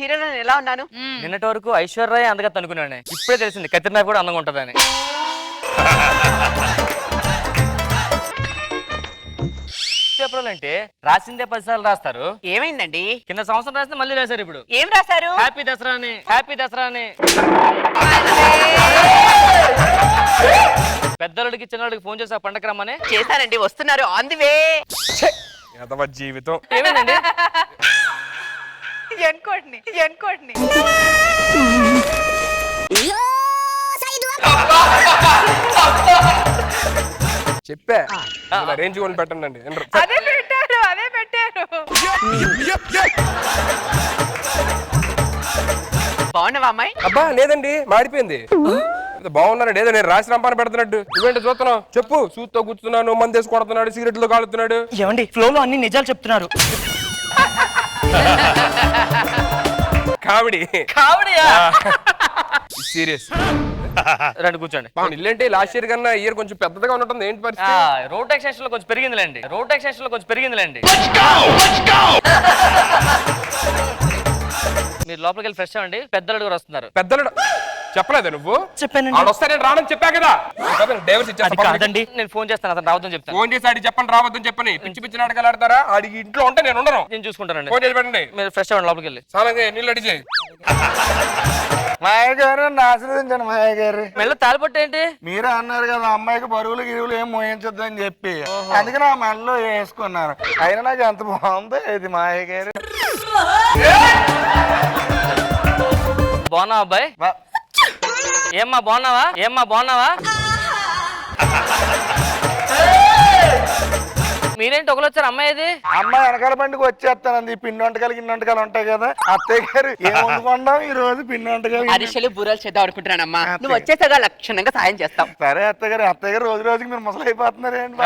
చీరలో నేను ఎలా ఉన్నాను? నిన్నటి వరకు ఐశ్వర్య అందగా అనుకున్నాను, ఇప్పుడే తెలిసింది కత్తిరినా కూడా అందంగా ఉంటుందని. పేపర్లు అంటే రాసిందే 10 సార్లు రాస్తారు. ఏమైందండి? కింద సంవత్సరం రాస్తే మళ్ళీ రాశారు. ఇప్పుడు ఏం రాశారు? హ్యాపీ దసరా అని, హ్యాపీ దసరా అని. పెద్దోళ్ళకి చిన్నోళ్ళకి ఫోన్ చేసి పండగ రమ్మని చేశానండి, వస్తున్నారు ఆన్ ది వే. జీవితం ఏమైందండి? ఎన్కోటిని చెప్పా రేంజ్ కొని పెట్టండి. అదే పెట్టారు. బాగున్నావా అమ్మాయి? అబ్బా లేదండి, మాడిపోయింది. బాగున్నాడు ఏదో నేను రాసి రంపాన పెడుతున్నట్టు. నువ్వేంటి చూస్తున్నావు? చెప్పు. సూత్తో కూర్చున్నాను, మందేసి కొడుతున్నాడు, సిగరెట్లో కాలుతున్నాడు. ఏమండి ఫ్లోలో అన్ని నిజాలు చెప్తున్నారు. Comedy serious. రండి కూర్చోండి. ఇల్లేంటి లాస్ట్ ఇయర్ కన్నా ఇయర్ కొంచెం పెద్దగా ఉంటుంది. ఏంటి పరిస్థితి? రోడ్ ఎక్స్టెన్షన్ లో కొంచెం పెరిగిందిలేండి. మీరు లోపలికి వెళ్ళి ఫ్రెష్ అవ్వండి, పెద్దలు కూడా వస్తున్నారు. పెద్దలు చెప్పలేదా నువ్వు? చెప్పానండి. వాడు వస్తే నేను రానని చెప్పా కదా. కాదండి, నేను ఫోన్ చేస్తాను, అతను రావద్దని చెప్తాను. ఫోన్ చేసి ఆడికి చెప్పండి రావద్దని చెప్పని. పిచ్చి నాటకాలు ఆడతారా? ఆడికి ఇంట్లో ఉంటే నేను ఉండను. నేను చూసుకుంటానండి. ఫోన్ చేసి పెట్టండి. మీరు ఫ్రెష్ అవ్వండి, లోపలికి వెళ్ళి. చాలా నీళ్ళు అడిగి మాయ గారు ఆశీర్వదించండి. మాయ గారు మెల్ల తాలిపట్టు ఏంటి? మీరే అన్నారు కదా అమ్మాయికి బరువులు గిరువులు ఏం మోయించొద్దు అని చెప్పి, అందుకే నా మెడలో వేసుకున్నారు. అయినా నాకు ఎంత బాగుందో ఇది మాయ గారు. బాగున్నావా అబ్బాయి? ఏమ్మా బాగున్నావా? మీరేంటి ఒకరు వచ్చారు? అమ్మాయిది అమ్మాయి వెనకాల బండికి వచ్చేస్తానండి. పిండి వంటకాలు గిన్నె వంటకాలు ఉంటాయి కదా. అత్తయ్య గారు ఏం వండుకుంటాం ఈ రోజు? పిండి వంటకాలు అరిసెలు బూరెలు చేద్దాం అనుకుంటున్నానమ్మా. నువ్వు వచ్చేసాగా లక్షణంగా సాయం చేస్తాం. సరే అత్తయ్య గారు రోజు రోజుకి మీరు ముసలైపోతున్నారేంటి?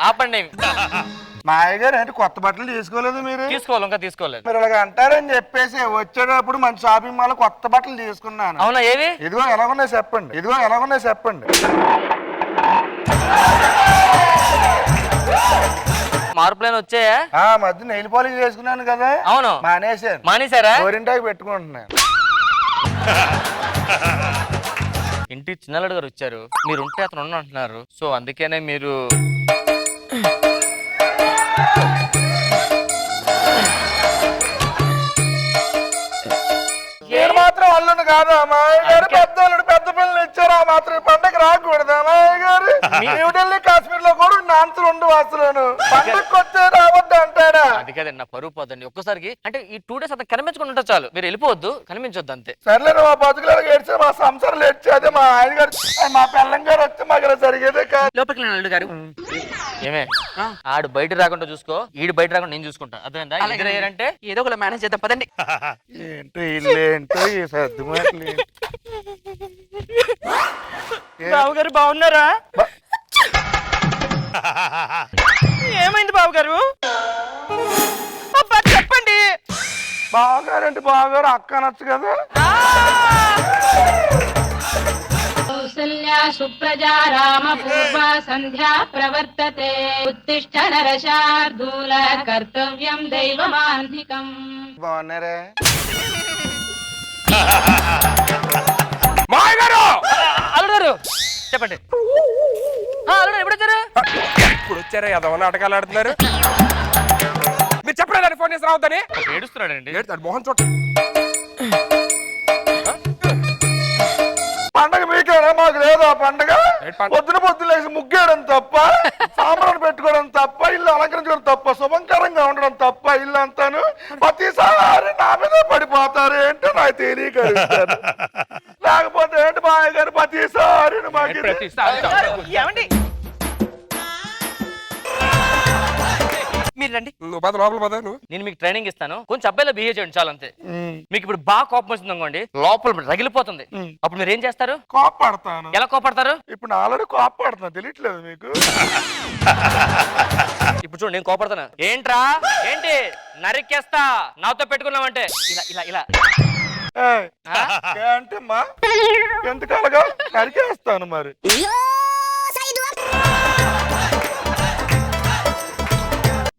ఆపండి. మాయ గారు అంటే కొత్త బట్టలు తీసుకోలేదు మీరు? తీసుకోలేదు. మీరు ఇలాగ అంటారని చెప్పేసి వచ్చేటప్పుడు మంచి షాపింగ్ మాల్ కొత్త బట్టలు తీసుకున్నాను. అవునా? ఏవి? ఇదిగో ఎలాగున్నాయి చెప్పండి. మార్పులేని వచ్చాయా? మధ్య నెయిల్ పాలిష్ చేసుకున్నాను కదా. అవును. మానేశారా? గోరింటాకి పెట్టుకుంటున్నాను. ఇంటి చిన్నల్లుడు గారు వచ్చారు, మీరు ఉంటే అతను ఉన్న అంటున్నారు. సో అందుకనే మీరు నేను మాత్రం అల్లుడు కాదా? మాయ గారు పెద్దోళ్ళు పెద్ద పిల్లలు ఇచ్చారు. ఆ మాత్రం ఈ పండగ రాకూడదా మాయ గారు? న్యూఢిల్లీ కాశ్మీర్ లో కూడా నాన్సులు ఉండు అసలు పండగకి వచ్చే రావద్దు అంటారా? అది కదండి, నా పరువు పోదండి. ఒక్కసారికి అంటే ఈ 2 days అతను కనిపించుకుని ఉంటే చాలు, మీరు వెళ్ళిపోవద్దు, కనిపించొద్దు అంతే. సర్లే మా బతుకులకు ఏడ్చే మా సంసారాలు ఏడ్చే అదే మా ఆయన గారు మా పిల్లం గారు వస్తే మాకు ఇలా జరిగేదే కాదు. లోపలికి అల్లుడు గారు. ఏమే ఆడు బయట రాకుండా చూసుకో, ఈడు బయట రాకుండా నేను చూసుకుంటా. అదేంటే ఏదో ఒకలా మేనేజ్ చేద్దాం పదండి. ఏంటో ఈ సర్దు మాటలు. బావగారు బాగున్నారా? ఏమైంది బావగారు? చెప్పండి. బావగారు అంటే బావగారు అక్క అనొచ్చు కదా. కౌసల్యా సుప్రజా రామ పూర్వ సంధ్యా ప్రవర్తతే ఉత్తిష్ఠ నరశార్దూల కర్తవ్యం దైవమాన్ధికం. బాగున్నారా? అల్లుడు చెప్పండి. అల్లుడు ఎప్పుడు వచ్చారు? ఇప్పుడు వచ్చారా? ఏదో నాటకాలు ఆడుతున్నారు. మీరు చెప్పలేదు ఫోన్ చేసి రావద్దని. ఏడుస్తున్నాడండి. మోహన్ చోట పండగ మీకేనా? మాకు లేదా పండగ? పొద్దున లేసి ముగ్గేయడం తప్ప, సాంబ్రాన్ని పెట్టుకోవడం తప్ప, ఇల్లు అలంకరించడం తప్ప, శుభంకరంగా ఉండడం తప్ప ఇల్లు అంతాను ప్రతిసారి నా మీద పడిపోతారు ఏంటో నాకు తెలియక లేకపోతే ఏంటి మా గారు ప్రతిసారి ఏమండి మీరు రండి. నువ్వు పద లోపల పద. నువ్వు నేను మీకు ట్రైనింగ్ ఇస్తాను, కొంచెం అబ్బాయిలో బిహేవ్ చేయండి చాలు అంతే. మీకు ఇప్పుడు బాగా కోపం వచ్చింది అనుకోండి, లోపల రగిలిపోతుంది. అప్పుడు మీరు ఏం చేస్తారు? కోపడతాను. ఎలా కోపడతారు? ఇప్పుడు ఆల్రెడీ కోపడుతున్నా, తెలియట్లేదు మీకు? ఇప్పుడు చూడండి, నేను కోపడతాను. ఏంట్రా ఏంటి నరికేస్తా నాతో పెట్టుకున్నామంటే ఇలా ఇలా ఇలా అంటే మా ఎందుకలగా నరికేస్తాను మరి.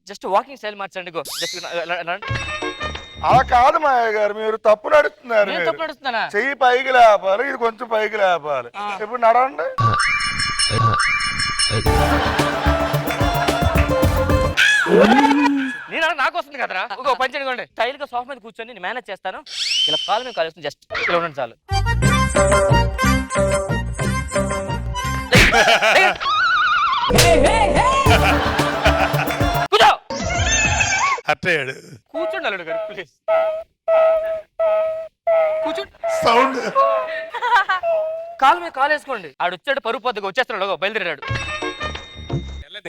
జస్ట్ వాకింగ్ స్టైల్ మార్చండి. గో జస్ట్ అలా కాదు మాయ గారు, మీరు తప్పు నడుస్తున్నారు. నేను తప్పు నడుస్తున్నానా? చెయ్యి పైకి లేపాలి, ఇది కొంచెం పైకి లేపాలి. ఇప్పుడు నడవండి. నేను నాకు వస్తుంది కదరా. ఒక పని చేయండి, స్టైల్ గా సోఫా మీద కూర్చొని నేను మేనేజ్ చేస్తాను. ఇలా కాలు మీద కాలు వేస్తుంది, జస్ట్ ఇలా ఉండండి చాలు. కూర్చో. అట్టయ్యాడు కూర్చోండి అల్లుడు గారు ప్లీజ్. కూర్చోండి. సౌండ్ కాలు మీద కాలు వేసుకోండి. ఆడు వచ్చాడు, పరుగు పొద్దుగా వచ్చేస్తున్నాడు, బయలుదేరాడు.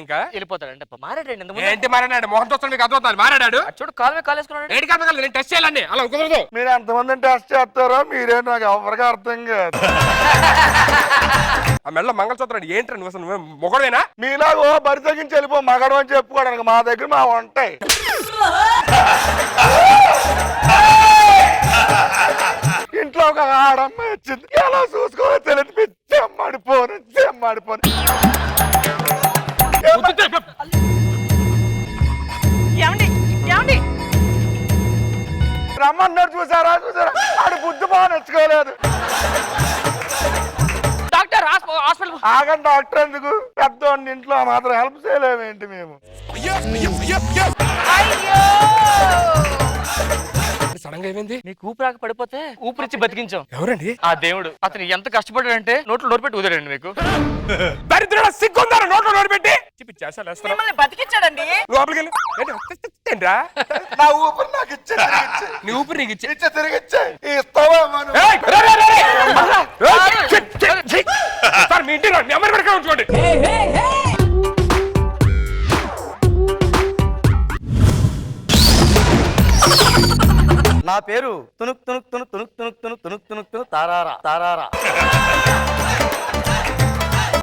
ఇంకా వెళ్ళిపోతాడు. అంటే మారాడండి ఇంతకు ఏంటి మారాడు? మోహన్ చూస్తాను మీకు అర్థమవుతుంది. మారాడు చూడు, కాలు మీద కాలు వేసుకున్నాడు. ఏంటి కాదు, నేను టెస్ట్ చేయాలండి. అలా కుదరదు. మీరు ఎంతమందిని టెస్ట్ చేస్తారో మీరే నాకు ఎవరికి అర్థం కాదు. ఆ మెల్ల మంగళసూత్రం ఏంటి నువ్వు అసలు మొగడేనా? మీలాగో బరి తగ్గించి వెళ్ళిపో మగడం అని చెప్పుకోవడానికి మా దగ్గర మా ఉంటాయి. ఇంట్లో ఒక ఆడమ్మ వచ్చింది, ఎలా చూసుకోవాలో తెలియదు. చెమ్మాడిపోను రమ్మన్నాడు. చూసారా ఆడు బుద్ధి బాగా నచ్చుకోలేదు. Doctor hospital. ఆగండి, డాక్టర్ ఎందుకు? పెద్దోడిని ఇంట్లో మాత్రం హెల్ప్ చేయలేమేంటి మేము? సడన్ గా ఏమైంది? మీకు ఊపిరాక పడిపోతే ఊపిరిచ్చి బతికించాం. ఎవరండి? ఆ దేవుడు. అతను ఎంత కష్టపడాడంటే నోట్లో నోరు పెట్టి ఊదాడండి మీకు. దరిద్రుడు సిగ్గుందారు నోట్లో నోరు పెట్టి మిమ్మల్ని బతికించాడండి. లోపలికి వెళ్ళి నా ఊపిరి నాకు ఇచ్చే నీ ఊపిరి నీకు ఇచ్చే ఇచ్చే తిరిగిచ్చే ఇస్తావా మనం? మీ ఇంటి నెంబర్ పెట్టుకుని ఉంచుకోండి. నా పేరు తునుక్ తునుక్ తునుక్ తునుక్ తునుక్ తునుక్ తునుక్ తునుక్ తునుక్ తారారా తారారా.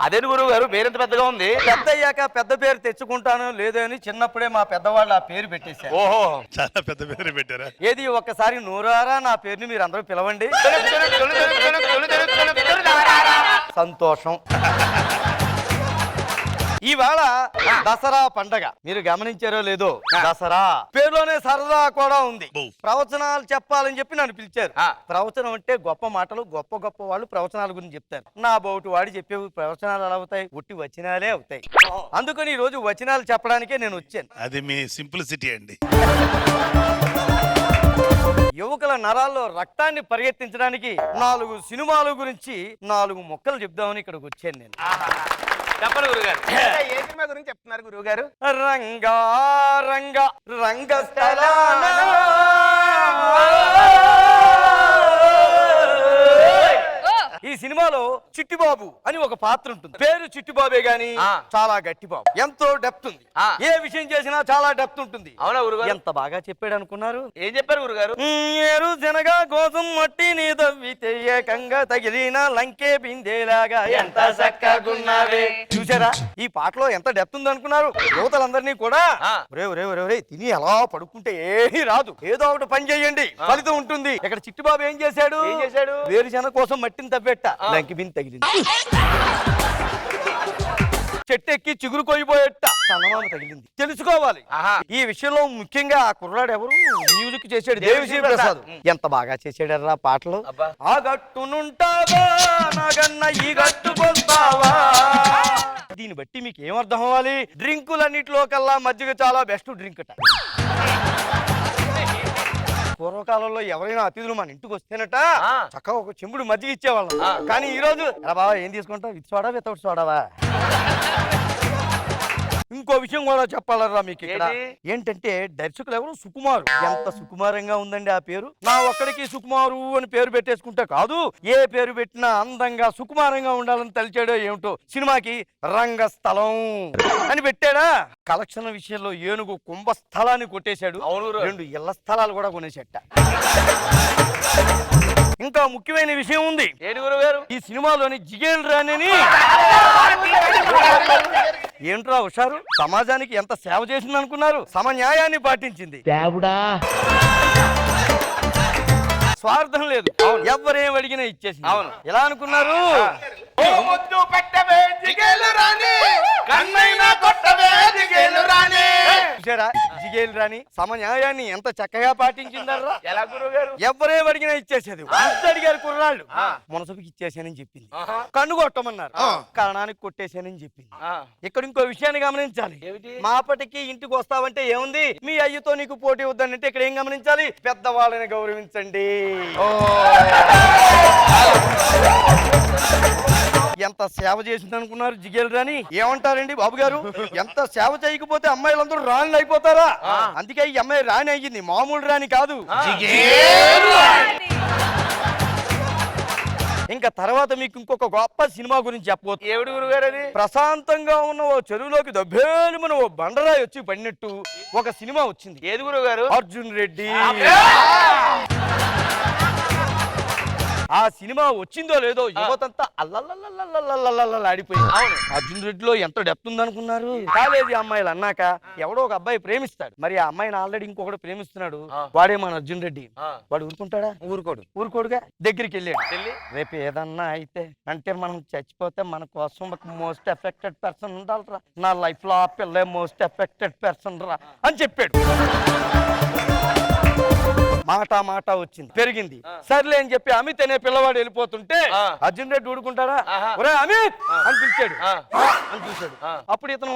అదేను గురువు గారు, పేరెంత పెద్దగా ఉంది. పెద్ద అయ్యాక పెద్ద పేరు తెచ్చుకుంటాను లేదో అని చిన్నప్పుడే మా పెద్దవాళ్ళు ఆ పేరు పెట్టేశారు. ఓహో, చాలా పెద్ద పేరు పెట్టారా? ఏది ఒక్కసారి నూరారా నా పేరుని మీరు అందరూ పిలవండి. సంతోషం. ఈవేళ దసరా పండగ. మీరు గమనించారో లేదో, దసరా పేరులోనే సరదా కూడా ఉంది. ప్రవచనాలు చెప్పాలని చెప్పి నన్ను పిలిచారు. ప్రవచనం అంటే గొప్ప మాటలు, గొప్ప గొప్ప వాళ్ళు ప్రవచనాల గురించి చెప్తారు. నా బోటు వాడి చెప్పే ప్రవచనాలు ఎలా అవుతాయి? ఉట్టి వచనాలే అవుతాయి. అందుకని ఈ రోజు వచనాలు చెప్పడానికే నేను వచ్చాను. అది మీ సింప్లిసిటీ అండి. యువకుల నరాల్లో రక్తాన్ని పరిగెత్తించడానికి 4 సినిమాల గురించి 4 మొక్కలు చెప్దామని ఇక్కడికి వచ్చాను నేను. చెప్పండి గురుగారు. ఏ సినిమా గురించి చెప్తున్నారు గురువు గారు? రంగా రంగా రంగస్థలాన ఈ సినిమాలో చిట్టిబాబు అని ఒక పాత్ర ఉంటుంది. పేరు చిట్టిబాబే గాని చాలా గట్టి బాబు. ఎంతో డెప్త్ ఉంది. ఏ విషయం చేసినా చాలా డెప్త్ ఉంటుంది. అవునా గురుగారు? ఎంత బాగా చెప్పాడు అనుకున్నారు? ఏం చెప్పారు గురుగారు? ఏరు జనగా కోసం మట్టిని దవ్వితే ఏకంగా తగిలిన లంకే బిందేలాగా ఎంత చక్కగున్నావే. చూసారా ఈ పాటలో ఎంత డెప్త్ ఉంది అనుకున్నారు? యువతలందరినీ కూడా రే తిని ఎలా పడుకుంటే ఏమీ రాదు, ఏదో ఒకటి పని చేయండి, ఫలితం ఉంటుంది. ఇక్కడ చిట్టిబాబు ఏం చేశాడు? వేరుశనగ కోసం మట్టిని తవ్వెట్ట, లంకి బింది తగిలింది. చెట్టు ఎక్కి చిగురు కొయ్యిపోయేట చందమామ తగిలింది. తెలుసుకోవాలి ఈ విషయంలో. ముఖ్యంగా ఆ కుర్రాడు ఎవరు మ్యూజిక్ చేసాడు? దేవిశ్రీ ప్రసాద్. ఎంత బాగా చేసాడరా పాటలు. ఆ గట్టునుంటావా నాగన్న ఈ గట్టుకొస్తావా. దీన్ని బట్టి మీకు ఏమర్థం అవ్వాలి? డ్రింకులన్నిటిలో కల్లా మజ్జిగ చాలా బెస్ట్ డ్రింక్ అట. పూర్వకాలంలో ఎవరైనా అతిథులు మన ఇంటికి వస్తేనట చక్కగా ఒక చెంబుడు మజ్జిగ ఇచ్చేవాళ్ళం. కానీ ఈ రోజు బాబా ఏం తీసుకుంటావు? విత్ సోడా వితౌట్ సోడావా? ఇంకో విషయం కూడా చెప్పాలరా మీకు ఇక్కడ. ఏంటంటే దర్శకులు ఎవరు? సుకుమారు. ఎంత సుకుమారంగా ఉందండి ఆ పేరు. నా ఒక్కడికి సుకుమారు అని పేరు పెట్టేసుకుంటే కాదు, ఏ పేరు పెట్టినా అందంగా సుకుమారంగా ఉండాలని తలిచాడో ఏమిటో. సినిమాకి రంగస్థలం అని పెట్టాడా. కలెక్షన్ విషయంలో ఏనుగు కుంభస్థలాన్ని కొట్టేశాడు. 2 ఇళ్ల స్థలాలు కూడా కొనేసేట. ఇంకా ముఖ్యమైన విషయం ఉంది. ఏంటి గురుగారు? ఈ సినిమాలోని జిగేల్ రాణిని ఏంట్రా హుషారు, సమాజానికి ఎంత సేవ చేసింది అనుకున్నారు? సమన్యాయాన్ని పాటించింది. స్వార్థం లేదు, ఎవరేం అడిగినా ఇచ్చేసింది. అవును, ఎలా అనుకున్నారు? చూసారా జిగేలు రాని సమన్యాయాన్ని ఎంత చక్కగా పాటించిందర్రా. ఎలా గురువు గారు? ఎవరేం అడిగినా ఇచ్చేసేది. అడిగారు కుర్రాళ్ళు, మునసబుకి ఇచ్చేసానని చెప్పింది. కన్ను కొట్టమన్నారు, కరణానికి కొట్టేశానని చెప్పింది. ఇక్కడ ఇంకో విషయాన్ని గమనించాలి. మాపటికి ఇంటికి వస్తావంటే ఏముంది, మీ అయ్యతో నీకు పోటీ వద్దంటే ఇక్కడ ఏం గమనించాలి, పెద్దవాళ్ళని గౌరవించండి. ఎంత సేవ చేసింది అనుకున్నారు జిగేలు రాని? ఏమంటారండి బాబు గారు? ఎంత సేవ చేయకపోతే అమ్మాయిలందరూ రాణులు అయిపోతారా? అందుకే ఈ అమ్మాయి రాణి అయ్యింది, మామూలు రాణి కాదు. ఇంకా తర్వాత మీకు ఇంకొక గొప్ప సినిమా గురించి చెప్పవచ్చు. ఏమిటి గురుగారు అది? ప్రశాంతంగా ఉన్న ఓ చెరువులోకి దబ్బేలుమని ఓ బండరాయి వచ్చి పడినట్టు ఒక సినిమా వచ్చింది. ఏది గురువు గారు? అర్జున్ రెడ్డి. ఆ సినిమా వచ్చిందో లేదో యువతంతా అల్లల్లల్లల్లల్లల్లల్లాడిపోయింది. అర్జున్ రెడ్డిలో ఎంత డెప్త్ ఉందనుకున్నారు? కాలేజీ అమ్మాయిలు అన్నాక ఎవడో ఒక అబ్బాయి ప్రేమిస్తాడు, మరి ఆ అమ్మాయిని ఆల్రెడీ ఇంకొకటి ప్రేమిస్తున్నాడు. వాడే మన అర్జున్ రెడ్డి. వాడు ఊరుకుంటాడా? ఊరుకోడుగా. దగ్గరికి వెళ్ళాడు. రేపు ఏదన్నా అయితే అంటే మనం చచ్చిపోతే మన కోసం ఒక మోస్ట్ ఎఫెక్టెడ్ పర్సన్ ఉండాలిరా, నా లైఫ్ లో ఆ పిల్లే మోస్ట్ ఎఫెక్టెడ్ పర్సన్ రా అని చెప్పాడు. మాట వచ్చింది, పెరిగింది. సర్లే అని చెప్పి అమిత్ అనే పిల్లవాడు వెళ్ళిపోతుంటే అర్జున్ రెడ్డి ఊడుకుంటాడా? ఒరే అమిత్ అని పిలిచాడు. అని చూశాడు. అప్పుడు ఇతను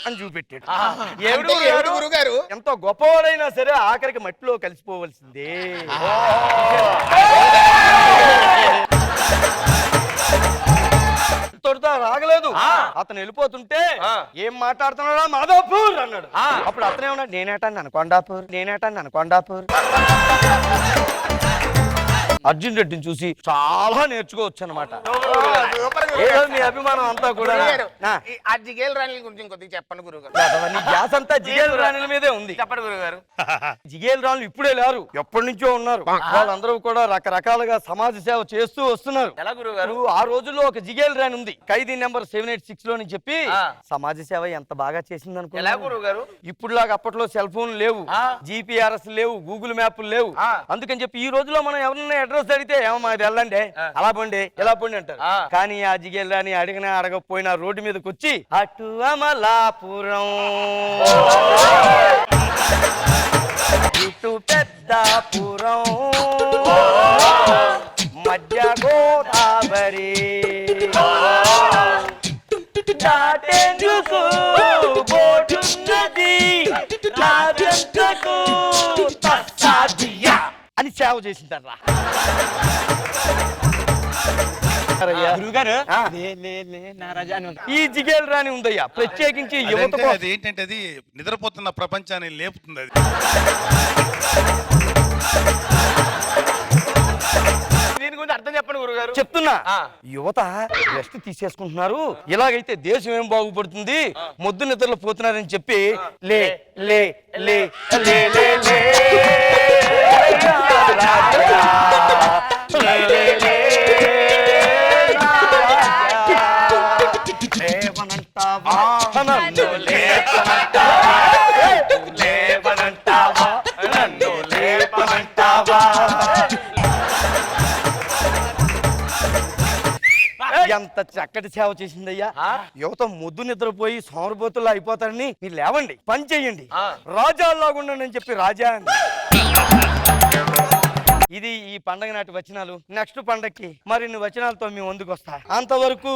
అని చూపెట్టాడు. ఎంతో గొప్పవాడైనా సరే ఆఖరికి మట్టిలో కలిసిపోవలసిందే. తొడతా రాగలేదు. అతను వెళ్ళిపోతుంటే ఏం మాట్లాడుతున్నాడా మాధవపూర్ అన్నాడు. అప్పుడు అతనే ఉన్నాడు, నేనేటాను కొండాపూర్. అర్జున్ రెడ్డిని చూసి చాలా నేర్చుకోవచ్చు అనమాట. మీ అభిమానం అంతా కూడా జిగేల్ రాణి గురించి కొద్దిగా చెప్పండి గురుగారు. గ్యాస్ అంతా జిగేల్ రాణుల మీదే ఉంది. చెప్పండి గురుగారు. జిగేల్ రాణులు ఇప్పుడే లేరు, ఎప్పటి నుంచో ఉన్నారు. వాళ్ళందరూ కూడా రకరకాలుగా సమాజ సేవ చేస్తూ వస్తున్నారు. ఎలా గురుగారు? ఆ రోజుల్లో ఒక జిగేల్ రాణి ఉంది, ఖైదీ నెంబర్ 786 లో అని చెప్పి సమాజ సేవ ఎంత బాగా చేసింది అనుకో. ఎలా గురుగారు? ఇప్పుడులాగా అప్పట్లో సెల్ ఫోన్ లేవు, GPS లేవు, గూగుల్ మ్యాప్లు లేవు. అందుకని చెప్పి ఈ రోజుల్లో మనం ఎవరన్నా అడ్రస్ అడిగితే ఏమో మాది వెళ్ళండి, అలా పండి ఇలా పండి అంటారు. కానీ ఆ జిగేల్ రాణి అడిగినా అడగకపోయినా రోడ్డు మీదకి వచ్చి అటు అమలాపురం ఇటు పెద్దాపురం మధ్య గోదావరి దాటేందుకు బోటున్నది రాజంతకు తస్సాదియా అని సేవ చేసిందర్రా. ఈ జిగేల్ రాణి ఉందయ్యా, ప్రత్యేకించి యువత. అది ఏంటంటే అది నిద్రపోతున్న ప్రపంచాన్ని లేపుతుంది. అది దీని గురించి అర్థం చెప్పండి గురుగారు. చెప్తున్నా, యువత రెస్ట్ తీసేసుకుంటున్నారు, ఇలాగైతే దేశం ఏం బాగుపడుతుంది, మొద్దు నిద్రలో పోతున్నారని చెప్పి లే లే లే లే లే లే ఎంత చక్కటి సేవ చేసిందయ్యా. యువత ముద్దు నిద్రపోయి సోమరబోతుల్లో అయిపోతారని మీరు లేవండి, పని చెయ్యండి, రాజాల్లాగా ఉండండి అని చెప్పి రాజా అంది. ఇది ఈ పండగ నాటి వచనాలు. నెక్స్ట్ పండగకి మరిన్ని వచనాలతో మీ ముందుకు వస్తా. అంతవరకు